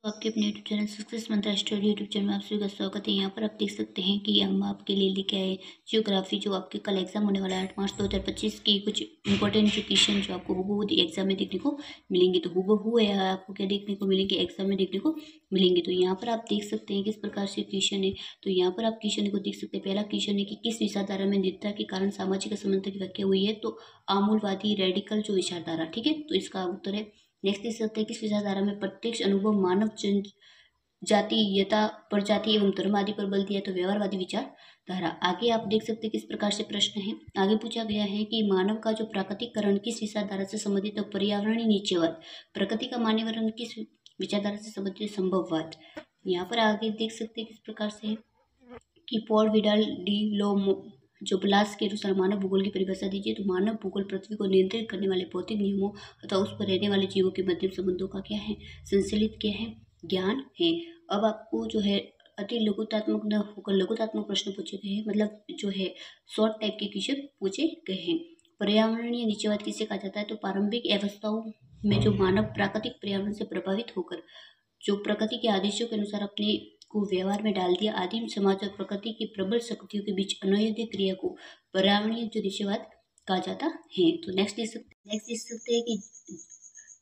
तो आपके अपने यूट्यूब चैनल सक्सेस मंत्रा स्टडी यूट्यूब चैनल में आप सभी का स्वागत है। यहाँ पर आप देख सकते हैं कि हम आपके लिए लेके आए जियोग्राफी, जो आपके कल एग्जाम होने वाला है 8 मार्च 2025 की कुछ इंपॉर्टेंट जो क्वेश्चन जो आपको हूबहू एग्जाम में देखने को मिलेंगे। तो हूबहू है आपको क्या देखने को मिलेंगे, एग्जाम में देखने को मिलेंगे। तो यहाँ पर आप देख सकते हैं किस प्रकार से क्वेश्चन है। तो यहाँ पर आप क्वेश्चन को देख सकते हैं। पहला क्वेश्चन है कि किस विचारधारा में नित्यता के कारण सामाजिक असमानता की व्याख्या हुई है। तो आमूलवादी रेडिकल जो विचारधारा, ठीक है, तो इसका उत्तर है। नेक्स्ट देख सकते हैं किस विचारधारा में प्रत्यक्ष अनुभव मानव जातीयता, प्रजाति एवं धर्म आदि पर बल दिया। तो व्यवहारवादी विचारधारा। आगे आप देख सकते हैं किस प्रकार से प्रश्न है। आगे पूछा गया है कि मानव का जो प्राकृतिकरण किस विचारधारा से संबंधित है। पर्यावरणीय निश्चयवाद। प्रकृति का मानवीकरण किस विचारधारा से संबंधित है। संभववाद। यहाँ पर आगे देख सकते हैं किस प्रकार से है कि पॉल विडाल डी लो जो ब्लास के अनुसार मानव भूगोल की परिभाषा दीजिए। तो मानव भूगोल पृथ्वी को नियंत्रित करने वाले भौतिक नियमों तथा उस पर रहने वाले जीवों के मध्यम संबंधों का क्या है, संश्लेषित क्या है, ज्ञान है। अब आपको जो है अति लघुतात्मक न होकर लघुतात्मक प्रश्न पूछे गए हैं, मतलब जो है शॉर्ट टाइप के क्वेश्चन पूछे गए हैं। पर्यावरणीय निश्चयवाद किसे कहा जाता है। तो प्रारंभिक अवस्थाओं में जो मानव प्राकृतिक पर्यावरण से प्रभावित होकर जो प्रकृति के आदेशों के अनुसार अपने को व्यवहार में डाल दिया, आदिम समाज और प्रकृति की प्रबल शक्तियों के बीच अनयोग्य क्रिया को पर्यावरणीय जो निश्चयवाद कहा जाता है। तो नेक्स्ट देख सकते हैं कि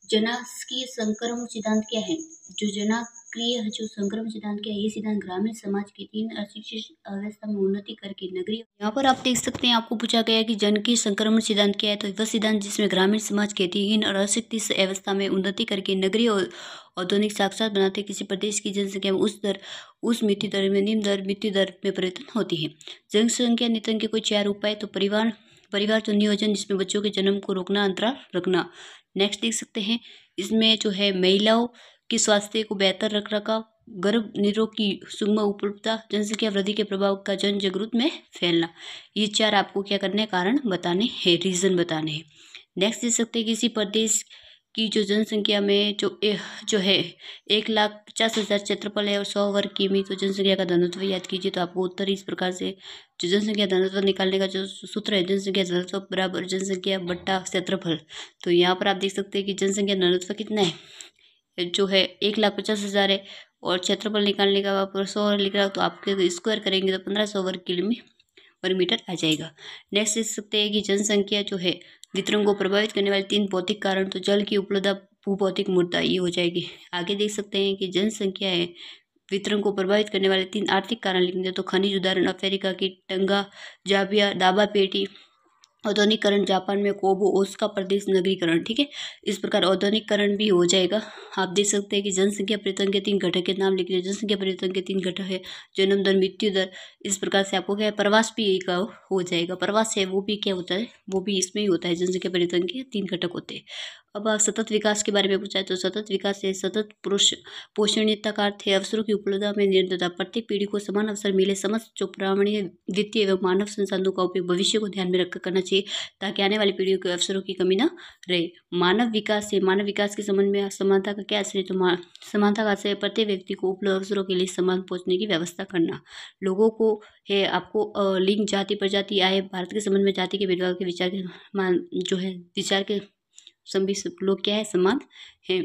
जनाक्रिय संक्रमण सिद्धांत क्या है। जो जनाक्रिय जो संक्रमण सिद्धांत क्या है, ये सिद्धांत ग्रामीण समाज की 3 अशिक्षित अवस्था में उन्नति करके नगरीय। यहाँ पर आप देख सकते हैं, आपको पूछा गया है कि जन की संक्रमण सिद्धांत क्या है। तो वह सिद्धांत जिसमें ग्रामीण समाज के 3 और अशिक्षित अवस्था में उन्नति करके नगरीय और औद्योगिक साक्षरता बनाते किसी प्रदेश की जनसंख्या में उस मृत्यु दर में निम्न दर मृत्यु दर में परिवर्तन होती है। जनसंख्या नियंत्रण के कोई 4 उपाय। तो परिवार तो नियोजन, जिसमें बच्चों के जन्म को रोकना, अंतराल रखना। नेक्स्ट देख सकते हैं, इसमें जो है महिलाओं के स्वास्थ्य को बेहतर रख रखाव, गर्भ निरोग की सुगम उपलब्धता, जनसंख्या वृद्धि के प्रभाव का जन जागृति में फैलना। ये 4 आपको क्या करने कारण बताने हैं, रीजन बताने हैं। नेक्स्ट देख सकते हैं, किसी प्रदेश की जो जनसंख्या में जो है 1,50,000 क्षेत्रफल है और 100 वर्ग किमी। तो जनसंख्या का घनत्व याद कीजिए। तो आपको उत्तर इस प्रकार से जो जनसंख्या घनत्व निकालने का जो सूत्र है, जनसंख्या घनत्व बराबर जनसंख्या बट्टा क्षेत्रफल। तो यहाँ पर आप देख सकते हैं कि जनसंख्या घनत्व कितना है, जो है 1,50,000 है और क्षेत्रफल निकालने का आप 100 लिख रहा हो तो आपके स्क्वायर करेंगे तो 1500 वर्ग मीटर आ जाएगा। नेक्स्ट देख सकते हैं कि जनसंख्या जो है वितरण को प्रभावित करने वाले 3 भौतिक कारण। तो जल की उपलब्धता, भूभौतिक मृदा, ये हो जाएगी। आगे देख सकते हैं कि जनसंख्या है वितरण को प्रभावित करने वाले 3 आर्थिक कारण लिखेंगे। तो खनिज, उदाहरण अफ्रीका की टंगा जाबिया दाबा पेटी। औद्योगिकरण, जापान में कोबो ओस्का प्रदेश नगरीकरण, ठीक है। इस प्रकार औद्योगिकरण भी हो जाएगा। आप देख सकते हैं कि जनसंख्या परिवर्तन के 3 घटक के नाम लिख लीजिए। जनसंख्या परिवर्तन के 3 घटक है जन्म दर, मृत्यु दर। इस प्रकार से आपको क्या है, प्रवास भी एक हो जाएगा। प्रवास है वो भी क्या होता है, वो भी इसमें ही होता है। जनसंख्या परिवर्तन के 3 घटक होते हैं। अब सतत विकास के बारे में पूछा है। तो सतत विकास है सतत पोषणीयता का अर्थ है अवसरों की उपलब्धता में निरंतरता, प्रत्येक पीढ़ी को समान अवसर मिले, समस्त जो प्राणीय, वित्तीय एवं मानव संसाधनों का उपयोग भविष्य को ध्यान में रखकर करना चाहिए ताकि आने वाली पीढ़ियों के अवसरों की कमी न रहे। मानव विकास है, मानव विकास के संबंध में समानता का क्या आश्रय। तो समानता का आश्रय प्रत्येक व्यक्ति को उपलब्ध अवसरों के लिए समान पहुंचने की व्यवस्था करना। लोगों को है आपको लिंग, जाति, प्रजाति, आय, भारत के संबंध में जाति के भेदभाव के विचार के जो है विचार के सभी लोग क्या है, समान है।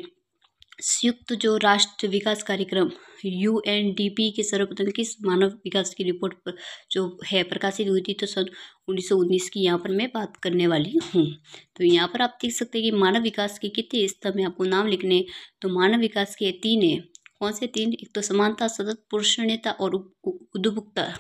संयुक्त जो राष्ट्र विकास कार्यक्रम UNDP के सर्वप्रथम किस मानव विकास की रिपोर्ट पर जो है प्रकाशित हुई थी। तो सन 1919 की यहाँ पर मैं बात करने वाली हूँ। तो यहाँ पर आप देख सकते हैं कि मानव विकास के कितने स्तर में आपको नाम लिखने। तो मानव विकास के 3 है। कौन से 3? एक तो समानता, सतत पोषणीयता और उद्भुकता।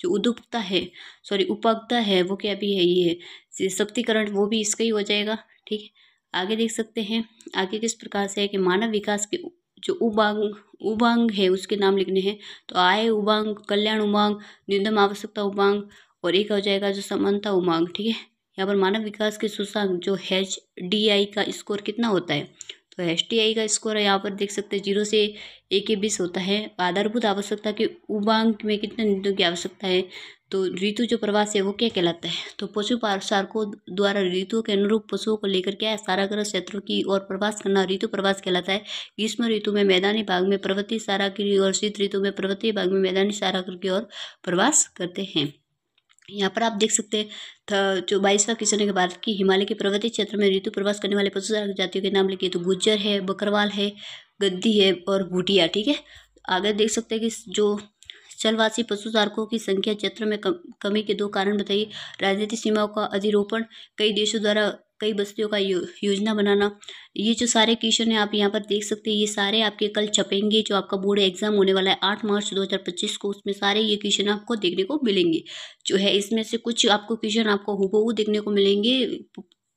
जो उद्भुकता है, उपभोक्ता है, वो क्या भी है, ये है सशक्तिकरण, वो भी इसका ही हो जाएगा, ठीक है। आगे देख सकते हैं, आगे किस प्रकार से है कि मानव विकास के जो उबांग है उसके नाम लिखने हैं। तो आय उबांग, कल्याण उबांग, न्यूनतम आवश्यकता उबांग और एक हो जाएगा जो समानता उबांग, ठीक है। यहाँ पर मानव विकास के सूचकांक जो HDI का स्कोर कितना होता है। तो HDI का स्कोर है, यहाँ पर देख सकते हैं 0 से 1 के 20 होता है। आधारभूत आवश्यकता के उबांग में कितने ऋतु की आवश्यकता है। तो ऋतु जो प्रवास है वो क्या कहलाता है। तो पशु पालकों द्वारा ऋतुओं के अनुरूप पशुओं को लेकर क्या है, साराग्रस्त क्षेत्रों की ओर प्रवास करना ऋतु प्रवास कहलाता है। ग्रीष्म ऋतु में मैदानी भाग में पर्वतीय साराग्र और शीत ऋतु में पर्वतीय भाग में मैदानी साराग्र की ओर प्रवास करते हैं। यहाँ पर आप देख सकते हैं जो 22वां क्वेश्चन है भारत की हिमालय के पर्वतीय क्षेत्र में ऋतु प्रवास करने वाले पशु जातियों के नाम लिखिए। तो गुज्जर है, बकरवाल है, गद्दी है और भूटिया। ठीक है, आगे देख सकते हैं कि जो चलवासी पशुचारकों की संख्या क्षेत्र में कमी के 2 कारण बताइए। राजनीतिक सीमाओं का अधिरोपण, कई देशों द्वारा कई बस्तियों का योजना बनाना। ये जो सारे क्वेश्चन है आप यहाँ पर देख सकते हैं, ये सारे आपके कल छपेंगे। जो आपका बोर्ड एग्जाम होने वाला है 8 मार्च 2025 को, उसमें सारे ये क्वेश्चन आपको देखने को मिलेंगे। जो है इसमें से कुछ आपको क्वेश्चन आपको हूबहू देखने को मिलेंगे।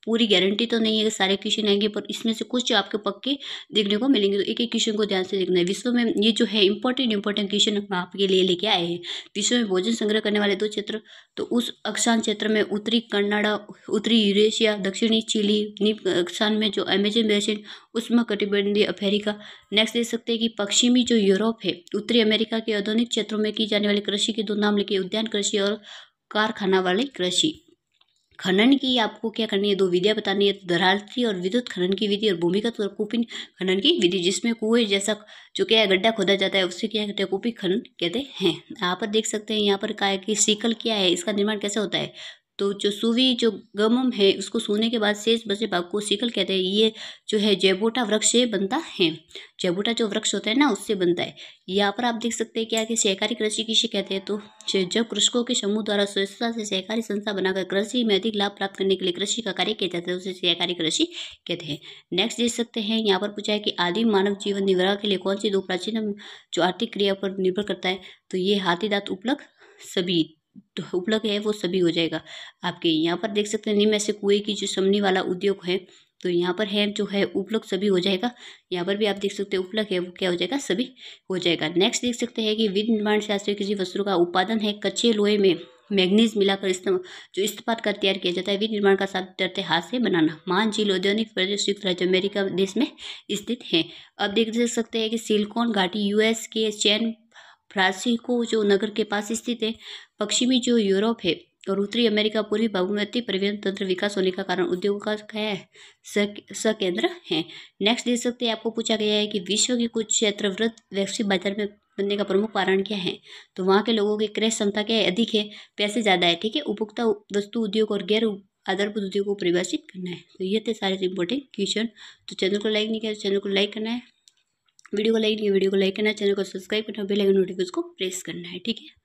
पूरी गारंटी तो नहीं है कि सारे क्वेश्चन आएंगे, पर इसमें से कुछ आपके पक्के देखने को मिलेंगे। तो एक एक क्वेश्चन को ध्यान से देखना है। विश्व में ये जो है इंपॉर्टेंट क्वेश्चन हम आपके लिए लेके आए हैं। विश्व में भोजन संग्रह करने वाले 2 क्षेत्र, तो उस अक्षांश क्षेत्र में उत्तरी कनाडा, उत्तरी यूरेशिया, दक्षिणी चिली, निम्न अक्षांश में जो अमेजन बेसिन, उष्णकटिबंधीय अफ्रीका। नेक्स्ट देख सकते हैं कि पश्चिमी जो यूरोप है, उत्तरी अमेरिका के आधुनिक क्षेत्रों में की जाने वाली कृषि के 2 नाम लिखिए। उद्यान कृषि और कारखाना वाली कृषि। खनन की आपको क्या करनी है, 2 विधियां बतानी है। धरातली और विद्युत खनन की विधि और भूमिगत और कूपिंग खनन की विधि, जिसमें कुएं जैसा जो क्या है गड्ढा खोदा जाता है उससे क्या कहते हैं, कूपिंग खनन कहते हैं। यहाँ पर देख सकते हैं, यहाँ पर क्या है कि सिकल क्या है, इसका निर्माण कैसे होता है। तो जो सुवी जो गमम है उसको सूने के बाद शेष बचे भाग को सिकल कहते हैं। ये जो है जैबोटा वृक्ष से बनता है। जैबोटा जो वृक्ष होता है ना, उससे बनता है। यहाँ पर आप देख सकते हैं क्या कि सहकारी कृषि किसे कहते हैं। तो जब कृषकों के समूह द्वारा स्वेच्छा से सहकारी संस्था बनाकर कृषि में अधिक लाभ प्राप्त करने के लिए कृषि का कार्य किया जाता है, उसे सहकारी कृषि कहते हैं। नेक्स्ट देख सकते हैं, यहाँ पर पूछा है कि आदिम मानव जीवन निर्वाह के लिए कौन सी 2 प्राचीन जो आर्थिक क्रिया पर निर्भर करता है। तो ये हाथी दांत उपलक सभी, तो उपलक है वो सभी हो जाएगा आपके। यहाँ पर देख सकते हैं निम्न में से कुएं की जो समनी वाला उद्योग है, तो यहाँ पर है जो है उपलक सभी हो जाएगा। यहाँ पर भी आप देख सकते हैं उपलक है वो क्या हो जाएगा, सभी हो जाएगा। नेक्स्ट देख सकते हैं कि विधि निर्माण शास्त्र किसी वस्तु का उत्पादन है कच्चे लोहे में मैग्नीज मिलाकर जो इस्पात का तैयार किया जाता है। विधि निर्माण का साथ हाथ से बनाना। महान झील औद्योगिक प्रदेश संयुक्त राज्य अमेरिका देश में स्थित है। अब देख सकते हैं कि सिलिकॉन घाटी यूएस के सैन फ्रांसिस्को जो नगर के पास स्थित है। पश्चिमी जो यूरोप है और उत्तरी अमेरिका पूर्वी भागों में अति परिवहन तंत्र विकास होने का कारण उद्योगों का क्या है, सकेंद्र है। नेक्स्ट देख सकते हैं, आपको पूछा गया है कि विश्व के कुछ क्षेत्र वृहत वैश्विक बाजार में बनने का प्रमुख कारण क्या है। तो वहाँ के लोगों की क्रय क्षमता क्या है, अधिक है, पैसे ज़्यादा है। ठीक है, उपभोक्ता वस्तु उद्योग और गैर आधारभूत उद्योग को परिभाषित करना है। तो ये थे सारे इंपॉर्टेंट क्वेश्चन। तो चैनल को लाइक नहीं किया तो चैनल को लाइक करना है, वीडियो को लाइक करना, चैनल को सब्सक्राइब करना, बेल आइकन नोटिफिकेशन को प्रेस करना है। ठीक है।